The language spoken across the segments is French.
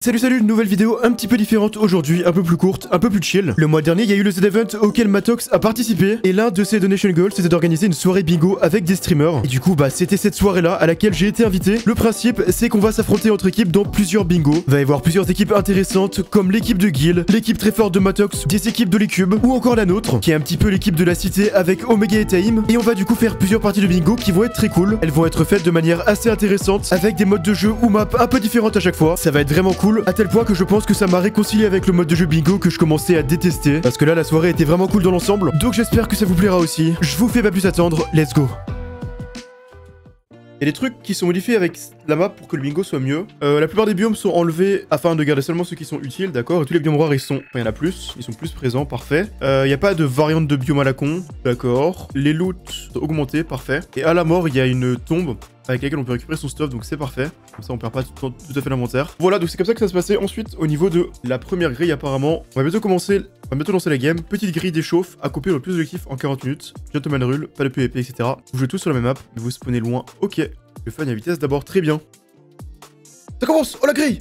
Salut, nouvelle vidéo un petit peu différente aujourd'hui, un peu plus courte, un peu plus chill. Le mois dernier, il y a eu le Z-Event auquel Matox a participé, et l'un de ses donation goals, c'était d'organiser une soirée bingo avec des streamers. Et du coup, c'était cette soirée-là à laquelle j'ai été invité. Le principe, c'est qu'on va s'affronter entre équipes dans plusieurs bingos. Va y avoir plusieurs équipes intéressantes, comme l'équipe de Gil, l'équipe très forte de Matox, des équipes de l'Ecube, ou encore la nôtre, qui est un petit peu l'équipe de la cité avec Omega et Taim. Et on va du coup faire plusieurs parties de bingo qui vont être très cool. Elles vont être faites de manière assez intéressante, avec des modes de jeu ou maps un peu différentes à chaque fois. Ça va être vraiment cool, à tel point que je pense que ça m'a réconcilié avec le mode de jeu bingo que je commençais à détester. Parce que là, la soirée était vraiment cool dans l'ensemble. Donc j'espère que ça vous plaira aussi. Je vous fais pas plus attendre, let's go. Il y a des trucs qui sont modifiés avec la map pour que le bingo soit mieux. La plupart des biomes sont enlevés afin de garder seulement ceux qui sont utiles, d'accord. Et tous les biomes rares, ils sont... Enfin, il y en a plus. Ils sont plus présents, parfait. Il n'y a pas de variante de biome à la con, d'accord. Les loots sont augmentés, parfait. Et à la mort, il y a une tombe avec laquelle on peut récupérer son stuff, donc c'est parfait. Comme ça, on perd pas tout à fait l'inventaire. Voilà, donc c'est comme ça que ça se passait. Ensuite, au niveau de la première grille, apparemment, on va bientôt lancer la game. Petite grille d'échauffe, à couper le plus d'objectifs en 40 minutes. Gentleman rule, pas de PvP, etc. Vous jouez tous sur la même map, mais vous spawnez loin. Ok. Le fun à vitesse d'abord, très bien. Ça commence. Oh la grille.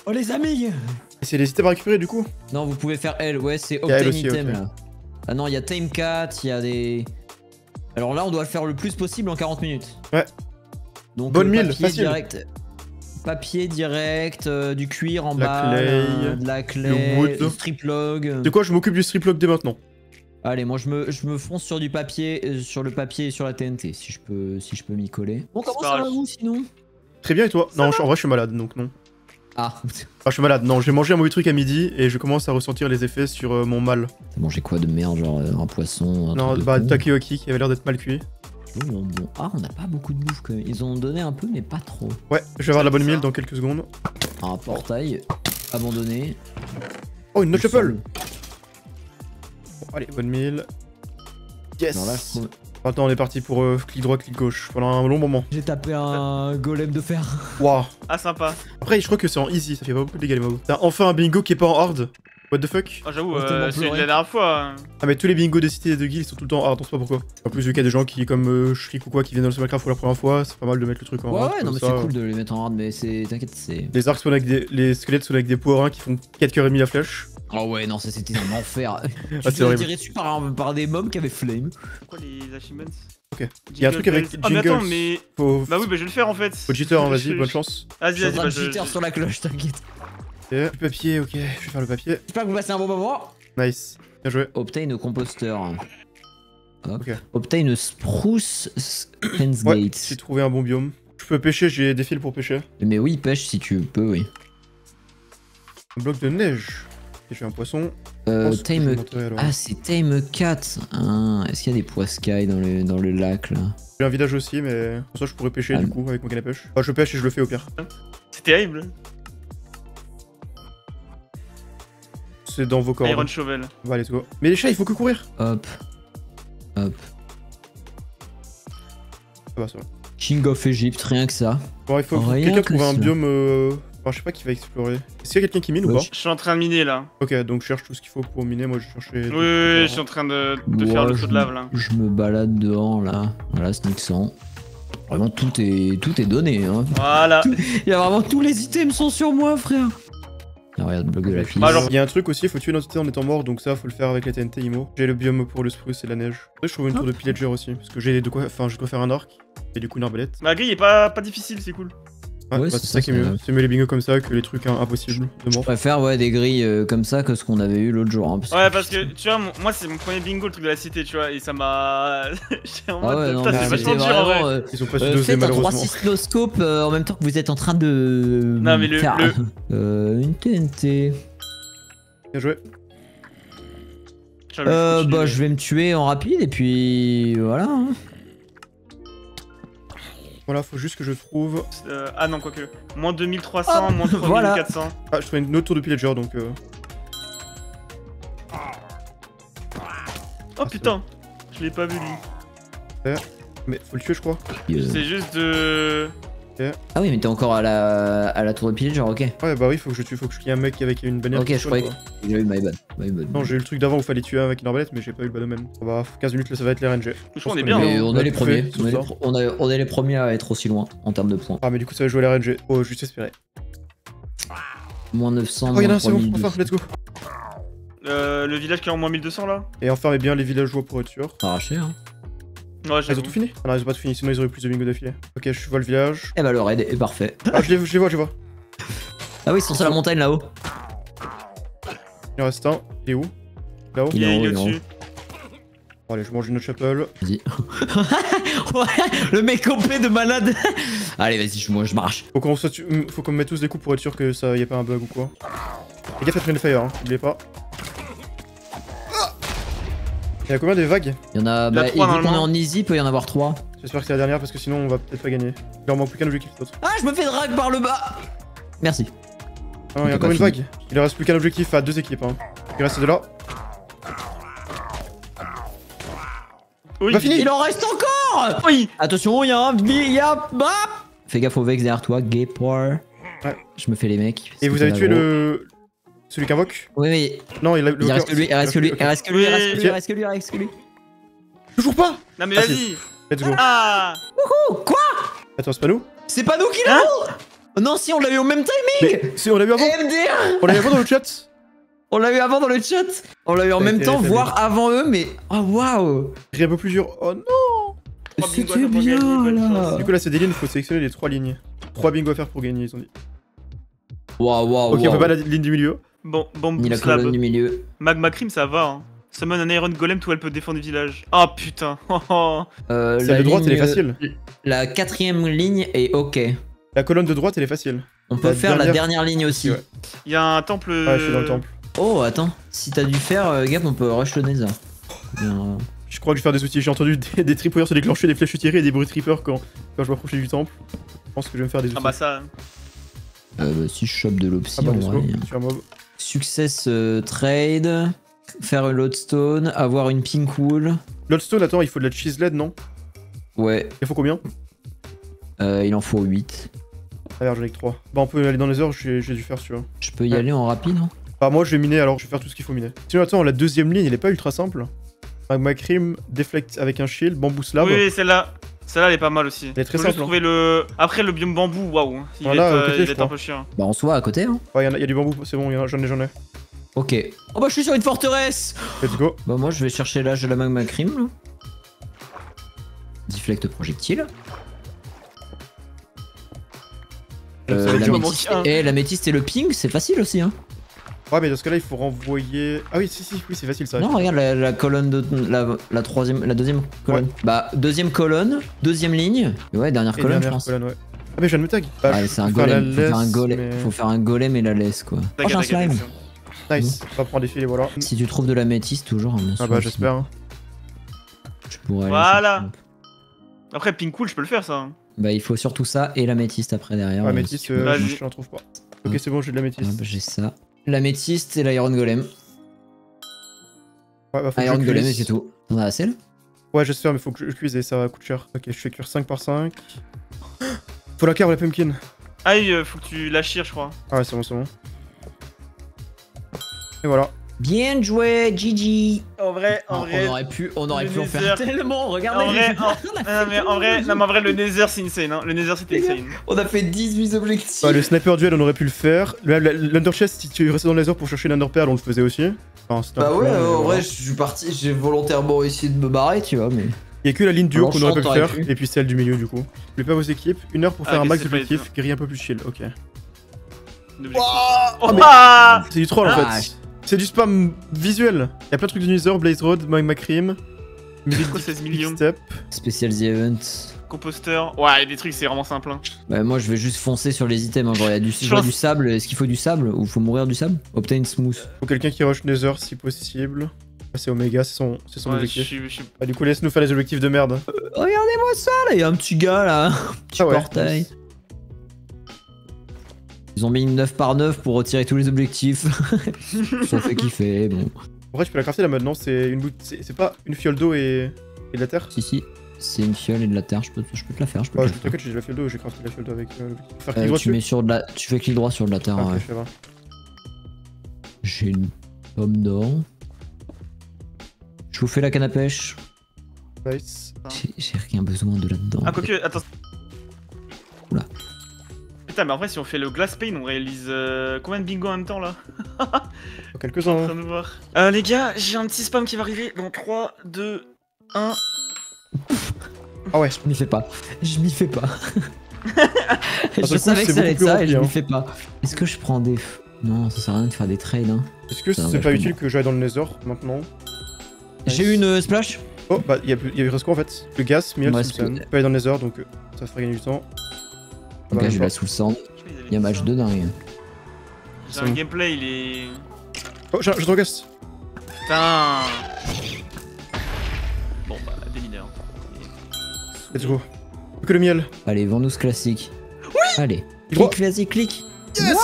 Oh les amis. Et c'est les items à récupérer du coup? Non, vous pouvez faire L, ouais, c'est obtain aussi, item okay. là. Ah non, il y a Time Cat, il y a des... Alors là, on doit le faire le plus possible en 40 minutes. Ouais. Donc bonne mille, papier facile. Direct, papier direct, du cuir en la bas, clay, de la clay, du strip log. De quoi je m'occupe du strip log dès maintenant. Allez, moi je me fonce sur du papier, sur le papier et sur la TNT, si je peux m'y coller. Bon, comment ça va vous sinon? Très bien, et toi? Non, en vrai je suis malade, donc non. Ah. Enfin, je suis malade, non, j'ai mangé un mauvais truc à midi et je commence à ressentir les effets sur mon mal. T'as mangé quoi de merde, genre un poisson? Non, takoyaki qui avait l'air d'être mal cuit. Bon. Ah, on n'a pas beaucoup de bouffe quand même. Ils ont donné un peu, mais pas trop. Ouais, je vais avoir la bonne meal dans quelques secondes. Un portail abandonné. Oh, une note shuffle. Bon, allez, bonne meal. Yes. Non, là, Attends, on est parti pour clic droit, clic gauche pendant un long moment. j'ai tapé un golem de fer. Waouh. Ah, sympa. Après, je crois que c'est en easy, ça fait pas beaucoup de dégâts les mobs. T'as enfin un bingo qui est pas en hard. What the fuck? Oh, j'avoue, tellement c'est pleuré. la dernière fois. Ah mais tous les bingos des cités et de guilds sont tout le temps hard, on sait pas pourquoi. En plus vu qu'il y a des gens qui comme Shriek ou quoi qui viennent dans le Minecraft pour la première fois, c'est pas mal de mettre le truc en hard. Ouais, non, mais ça. c'est cool de les mettre en hard, mais c'est. T'inquiète, c'est. Les arcs sont avec les squelettes sont avec des powerins qui font 4 cœurs et demi la flèche. Oh ouais, non, ça c'était un enfer. Ah, c'est horrible. tiré dessus par des mobs qui avaient flame. Quoi les achievements? Ok. Il y a un truc avec Ah, mais jingles. attends, mais. Faut... Bah oui, bah je vais le faire en fait. Faut jitter, hein, vas-y, bonne chance. Vas-y, J'ai vas-y, jitter sur la cloche, t'inquiète. Du papier, ok, je vais faire le papier. J'espère que vous passez un bon moment. Nice, bien joué. Obtain au composteur. Hop. Ok. Obtain a spruce fence Ouais, gate. j'ai trouvé un bon biome. Je peux pêcher, j'ai des fils pour pêcher. Mais oui, pêche si tu peux, oui. Un bloc de neige. Et j'ai un poisson. Tame... Ah, c'est Tame Cat. Ah, est-ce qu'il y a des poiscailles dans le lac là? J'ai un village aussi, mais pour ça je pourrais pêcher Ah, du coup avec mon canne à pêche. Enfin, je pêche et je le fais au pire. C'est terrible. C'est dans vos cordes. Iron Shovel. Va, let's go. Mais les chats, il faut que courir. Hop. Hop. Ça va, ça va. King of Egypt, rien que ça. Bon, il faut que Rien quelqu'un que trouve un ça. biome. Enfin, je sais pas qui va explorer. Est-ce qu'il y a quelqu'un qui mine ou pas? Je suis en train de miner là. Ok, donc je cherche tout ce qu'il faut pour miner. Moi, je cherchais. Oui, je suis en train de faire le saut de lave là. Je me balade dehors là. Voilà, Sneak 100. Vraiment, tout est donné. Hein. Voilà. Il y a vraiment tous les items sont sur moi, frère. Ah, regarde, bloc de la fille. Bah, genre- Il y a un truc aussi, il faut tuer une entité en étant mort, donc ça, faut le faire avec la TNT IMO. J'ai le biome pour le spruce et la neige. Après, je trouve une tour de pillager aussi, parce que j'ai de quoi. Enfin, je dois faire un arc et du coup une arbalète. Ma grille est pas difficile, c'est cool. Ouais, c'est ça qui est mieux. C'est mieux les bingos comme ça que les trucs impossibles de Je mort. préfère des grilles comme ça que ce qu'on avait eu l'autre jour. Hein, Ouais, parce que tu vois, moi c'est mon premier bingo, le truc de la cité, tu vois, et ça m'a. J'étais en Ah mode. ouais, non, Putain, mais c'est vachement dur en vrai. Ils ont pas su doser faites un malheureusement. 3-6 no-scope en même temps que vous êtes en train de. Non, mais le- faire une TNT. Bien joué. Bah, je vais me tuer en rapide et puis voilà. Hein. Voilà, faut juste que je trouve. Ah non, quoique. Moins 2300, Hop, moins 3400. Ah, je trouve une autre tour de pillager donc. Oh putain, je l'ai pas vu lui. Mais faut le tuer, je crois. C'est juste de. Ah oui, mais t'es encore à la tour de pillager, ok. Ouais, bah oui, faut que je tue, faut que je tue un mec avec une bannière. Ok, qui je soit, croyais quoi. que j'ai eu my bad. Non, j'ai eu le truc d'avant où fallait tuer avec une arbalète, mais j'ai pas eu le bas domaine. Ça va, 15 minutes là, ça va être les RNG. Je crois qu'on est bien. Mais Hein. on est les tout premiers. fait, tout ça. On est les premiers à être aussi loin en termes de points. Ah, mais du coup, ça va jouer les RNG. Oh, juste espérer. Moins 900, Oh, y'en a moins un, c'est bon, 3200. enfin, let's go. Le village qui est en moins 1200 là. Et enfermez bien les villageois pour être sûr. Arraché, hein. Ouais, Ah, ils j'avoue. ont tout fini? Ah non, ils ont pas tout fini, sinon ils auraient eu plus de bingo d'affilée. Ok, je vois le village. Eh bah le raid est parfait. Ah, je les vois, je les vois. Ah oui, ils sont sur la montagne là-haut. Il en reste un. Il est où? Là-haut? Il est il est en haut. au-dessus. Bon, allez, je mange une autre chapelle. Vas-y. Ouais, le mec OP de malade. Allez, vas-y, moi je marche. Faut qu'on mette tous des coups pour être sûr que ça y a pas un bug ou quoi. Les gars, faites Friendly Fire, hein, n'oubliez pas. Il y a combien de vagues? Il y en a, Il y a bah, trois, vu qu'on est normalement. en easy, peut y en avoir 3. J'espère que c'est la dernière parce que sinon on va peut-être pas gagner. Il en manque plus qu'un objectif d'autre. Ah, je me fais drag par le bas. Merci. Ah non, il y a On peut encore pas une vague. Il ne reste plus qu'un objectif à 2 équipes. Hein. Il reste de là. Oui. Bah, fini. Il en reste encore. Oui. Attention, il y a un bap. Fais gaffe au Vex derrière toi, gay poire. Ouais. Je me fais les mecs. Et vous avez tué le. Celui qui invoque? Oui, mais Non, il a il reste que lui, il reste que lui, il reste que lui, il reste que lui, il Oui. reste que lui, il reste que lui. Toujours pas. Non mais Ah, vas-y. Let's go. Ah. Oh, quoi? Attends, c'est pas nous? C'est pas nous qui Hein l'avons? Non, si, on l'a eu au même timing. Mais si, on l'a vu avant. MD1. On l'a vu avant dans le chat. On l'a eu avant dans le chat. On l'a eu en Ça a même été temps, rétabli. voire avant eux, mais oh waouh. Il y a un peu plus dur. Oh non. Trois bingo C'était à faire pour bien gagner, bonne là. chance. Du coup, là, c'est des lignes, il faut sélectionner les 3 lignes. 3 bingo à faire pour gagner, ils ont dit. Waouh. Ok, on fait pas la ligne du milieu. Bon, Ni la slab. colonne du milieu. Magma Cream ça va hein. Summon un Iron Golem tout elle peut défendre le village. Oh putain. Celle de droite, elle est facile. La 4ème ligne est ok. La colonne de droite, elle est facile. On peut La faire la dernière- dernière ligne aussi. Ouais. Il y a un temple. Ouais, je suis dans le temple. Oh, attends. Si t'as dû faire, gap, on peut rush le Nether. Bien, Je crois que je vais faire des outils. J'ai entendu des tripwires se déclencher, des flèches tirées et des bruits de trippers quand je m'approchais du temple. Je pense que je vais me faire des outils. Ah bah ça. bah, si je chope de l'opsi, Ah bah, en let's vrai. go. Tu es un mob. Success trade. Faire un lodestone. Avoir une pink wool. Lodestone, attends, il faut de la cheese-led, non? Ouais. Il faut combien? Il en faut 8. Ah merde, j'en ai que 3. Bah, on peut aller dans les heures, j'ai dû faire, tu vois. Je peux y Ouais. aller en rapide, hein? Bah, moi, je vais miner alors, je vais faire tout ce qu'il faut miner. Sinon, attends, la deuxième ligne, elle est pas ultra simple. Magma Cream, Deflect avec un shield, Bamboo Slab. Oui, celle-là. Celle-là elle est pas mal aussi. Elle est très Faut juste simple, hein. trouver le. Après le biome bambou, waouh. Il Voilà, va à être, côté, il je va être crois. un peu chiant. Bah, en soit à côté, hein? Ouais, y a du bambou, c'est bon, j'en ai. Ok. Oh bah, je suis sur une forteresse! Let's go. Bah, moi, je vais chercher l'âge de la magma cream, là. Deflect projectile. Ça va être La dur. métiste, la métiste et le ping, c'est facile aussi, hein. Ouais, mais dans ce cas-là, il faut renvoyer. Ah oui, si, oui, c'est facile ça. Non, regarde la colonne de. La troisième. La deuxième colonne. Bah, deuxième colonne, deuxième ligne. Et ouais, dernière Et colonne, je dernière pense. colonne, ouais. Ah, mais je viens de me tag. Bah, Ouais, je c'est un peux faire la golem. Faut faire un laisse, golem. mais- Faut faire un golem et la laisse, quoi. Oh, j'ai un slime. Nice, on va prendre des fils et voilà. Si tu trouves de la métisse, toujours, hein, bien sûr. Ah bah, aussi. j'espère. Hein. Je pourrais aller Voilà. chercher. Après pink cool, je peux le faire ça. hein. Bah, il faut surtout ça et la métiste après derrière. Ouais, si métis, tu veux. Vas-y. je n'en trouve pas. Ok, c'est bon, j'ai de la métis. Ah, bah, j'ai ça. La métiste et l'iron golem. Ouais, bah, faut que Iron je golem et cuise. c'est tout. T'en as assez là? Ouais, j'espère, mais faut que je cuise et ça coûte cher. Ok, je fais cuire 5 par 5. Faut la carve, la pumpkin. Ah, faut que tu la chires, je crois. Ah ouais, c'est bon, c'est bon. Et voilà. Bien joué, GG. En vrai, On aurait pu en le faire Nether. tellement. Regardez. En vrai, en vrai, le Nether c'est insane. Hein. Le Nether c'était Les gars. insane. On a fait 18 objectifs. Bah, le sniper duel, on aurait pu le faire. L'underchest, si tu restais dans les heures pour chercher l'underpearl, on le faisait aussi. Enfin, c'était un Bah peu ouais, long, mais en voilà. vrai, je suis parti, j'ai volontairement essayé de me barrer, tu vois, mais... Il y a que la ligne du haut qu'on aurait pu le L'enchant, faire, t'aurais pu. et puis celle du milieu du coup. N'oubliez pas vos équipes, 1 heure pour Ah, faire un ok, max c'est pas d'objectifs, guérir un peu plus chill, ok. D'objectif. Oh, mais- Ah C'est du troll en Ah, fait. C'est du spam visuel. Il y a plein de trucs de Nether, Blaze Road, Magma Cream, Quoi, 16 millions Step. Special the event. Composteur. Ouais, il y a des trucs, c'est vraiment simple. Hein. Bah moi, je vais juste foncer sur les items, hein. Genre, il y a Je pense- du sable, est-ce qu'il faut du sable ou faut mourir du sable? Obtain smooth. Faut quelqu'un qui rush Nether si possible. Ah, c'est Omega, c'est son Ouais, je objectif. suis. Ah, du coup, laisse-nous faire les objectifs de merde. Regardez-moi ça, là, il y a un petit gars, là. Un petit Ah ouais. portail. Ils ont mis une 9 par 9 pour retirer tous les objectifs. Ça fait kiffer, bon. En vrai, je peux la crafter là maintenant, c'est une c'est pas une fiole d'eau et de la terre. Si, c'est une fiole et de la terre, je peux te la faire, je peux Ouais, te je la faire. t'inquiète, j'ai de la fiole d'eau, j'ai crafté de la fiole d'eau avec. Faire clic droit Tu dessus. mets sur de la... Tu fais clic droit sur de la terre, Ah, ok, ouais. ça va. J'ai une pomme d'or. Je vous fais la canne à pêche. Nice. J'ai rien besoin de là-dedans. Ah, quoique, attends. Oula. putain, mais après, si on fait le Glass Pane, on réalise combien de bingo en même temps là? Quelques-uns. En train de voir. Les gars, j'ai un petit spam qui va arriver dans 3, 2, 1. Ah ouais. Je m'y fais pas. Je m'y fais pas. coup, Je savais que c'est ça allait beaucoup être ça plus et je rempli, m'y hein. fais pas. Est-ce que je prends des... Non, ça sert à rien de faire des trades. Hein. Est-ce que Ça c'est va, pas je utile que j'aille dans le Nether maintenant? J'ai eu une splash. Oh, bah, il y a reste quoi en fait? Le gaz, miel, Ouais, Simpson. c'est- Je peux aller dans le Nether donc ça fera gagner du temps. Ah Donc bah, là, je vais pas. là sous le sand. Il y a match de dingue. J'ai un gameplay, il est. Oh, j'ai un gaz. Putain. Bon, bah, des mineurs. Let's go. Que le miel. Allez, vends-nous ce classique. Oui. Allez. Droit. Clique, vas-y, clique. Yes.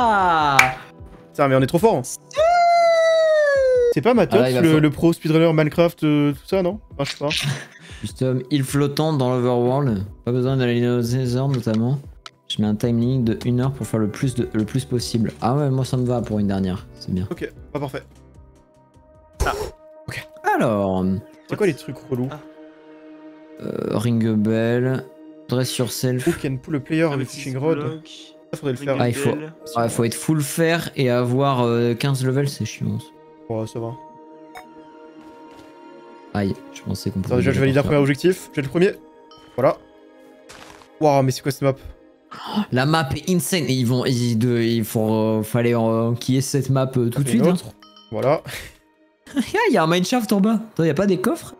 Ah Putain, mais on est trop fort. C'est pas Matox, Ah là, il va le pro speedrunner Minecraft, tout ça, non? Enfin, je sais pas. Custom, île flottante dans l'Overworld. Pas besoin d'aller au Nether notamment. Je mets un time limit de 1 heure pour faire le plus possible. Ah ouais, moi ça me va pour une dernière. C'est bien. Ok, pas parfait. Alors, C'est quoi les trucs relous? ring bell, dress yourself. Who can pull a player with fishing rod? Ça faudrait le faire. Ah, il faut- Ouais, faut être full fer et avoir 15 levels, c'est chiant. Ouais, ça va. Aïe, je pensais qu'on Attends, pouvait. déjà, je valide un premier objectif. J'ai le premier. Voilà. Waouh, mais c'est quoi cette map? La map est insane et fallait qu'il y ait cette map tout de Et suite. une Hein. autre. Voilà. Il y a un mineshaft en bas. Attends, y a pas des coffres?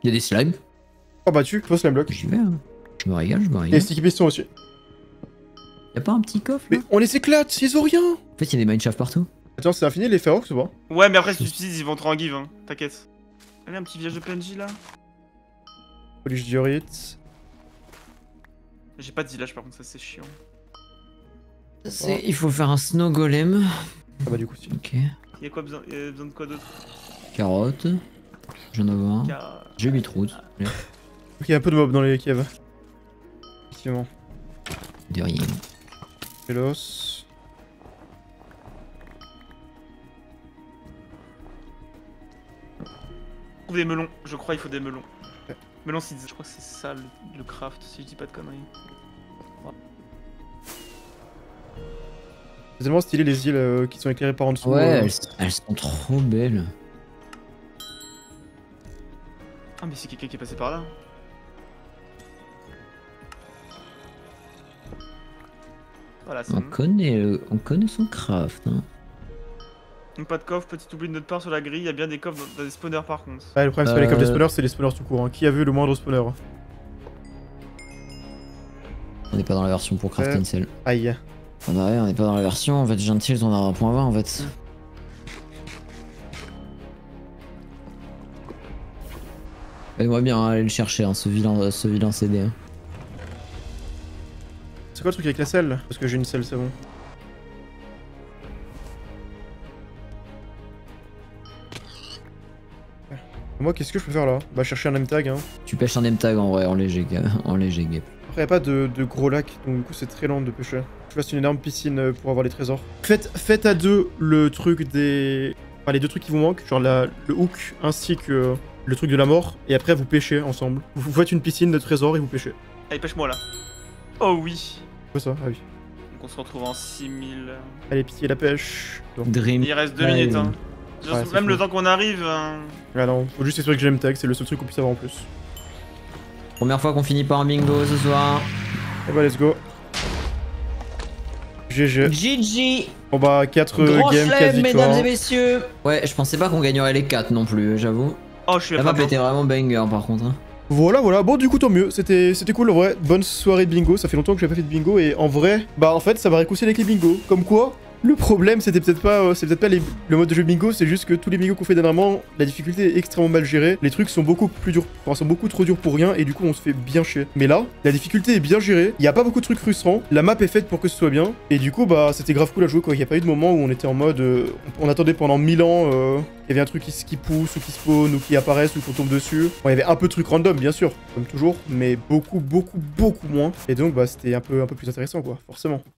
Il y a des slimes. Oh, battu, pose la bloc. J'y vais. Hein. Je me régale, je me Et régale. sticky piston aussi. Y a pas un petit coffre là? Mais on les éclate, ils ont rien. En fait, y a des mineshafts partout. Attends, c'est infini les Ferox ou pas? Ouais, mais après, si tu utilises, ils vont te rendre en give, hein. T'inquiète. Allez, un petit village de PNJ là. Polish diorite. J'ai pas de village par contre, ça c'est chiant. Il faut faire un snow golem. Ah bah du coup si. Ok. Y'a quoi besoin, besoin de quoi d'autre? Carotte. J'en ai un. Car- J'ai beetroot. Ok, y a un peu de mob dans les caves. Effectivement. De rien. Velos. Trouve des melons, je crois il faut des melons. Ouais. Melons seeds, je crois que c'est ça le craft, si je dis pas de conneries. C'est tellement stylé les îles qui sont éclairées par en dessous. Ouais, elles sont trop belles. Ah mais c'est quelqu'un qui est passé par là. Voilà, c'est On bon. connaît son craft. Hein. Donc pas de coffre, petit oubli de notre part sur la grille, il y a bien des coffres dans des spawners par contre. Ouais, le problème c'est pas les coffres des spawners, c'est les spawners tout court. Hein. Qui a vu le moindre spawner? On n'est pas dans la version pour crafter une selle. Aïe. Ah bah ouais, on n'est pas dans la version. En fait, Gentil, on a 1.20 en fait. Aide-moi bien à aller le chercher, hein, ce vilain CD. Hein. C'est quoi le truc avec la selle? Parce que j'ai une selle, c'est bon. Moi, qu'est-ce que je peux faire là? Bah, chercher un name tag. Hein. Tu pêches un M-tag en vrai, en léger gap. Après, y'a pas de gros lacs, donc du coup, c'est très lent de pêcher. Je fasse une énorme piscine pour avoir les trésors. Faites à deux le truc des. Enfin, les deux trucs qui vous manquent, genre le hook ainsi que le truc de la mort, et après, vous pêchez ensemble. Vous faites une piscine de trésors et vous pêchez. Allez, pêche-moi là. Oh oui. C'est ça? Ah oui. Donc on se retrouve en 6000. Allez, pitié la pêche. Donc. Dream. Il reste 2 Ouais, minutes hein. Genre, Ouais, c'est même fou. le temps qu'on arrive. Ah non, faut juste espérer que j'ai le tag, c'est le seul truc qu'on puisse avoir en plus. Première fois qu'on finit par un bingo ce soir. Et bah, let's go. GG. GG. Bon bah, 4 Grand games, 4 chelem, mesdames victoires. et messieurs. Ouais, je pensais pas qu'on gagnerait les 4 non plus, j'avoue. Oh, je suis La pas map était vraiment banger par contre. Hein. Voilà, bon du coup tant mieux, c'était cool en vrai, bonne soirée de bingo, ça fait longtemps que j'ai pas fait de bingo et en vrai, bah en fait ça m'a réconcilié avec les bingos, comme quoi, le problème c'était peut-être pas, le mode de jeu bingo, c'est juste que tous les bingos qu'on fait dernièrement, la difficulté est extrêmement mal gérée, les trucs sont beaucoup plus durs, enfin sont beaucoup trop durs pour rien et du coup on se fait bien chier. Mais là, la difficulté est bien gérée, il y a pas beaucoup de trucs frustrants, la map est faite pour que ce soit bien, et du coup bah c'était grave cool à jouer quoi, il y a pas eu de moment où on était en mode, on attendait pendant 1000 ans, il y avait un truc qui pousse ou qui spawn ou qui apparaisse ou qu'on tombe dessus. Bon, il y avait un peu de trucs random bien sûr, comme toujours, mais beaucoup moins. Et donc bah c'était un peu plus intéressant quoi, forcément.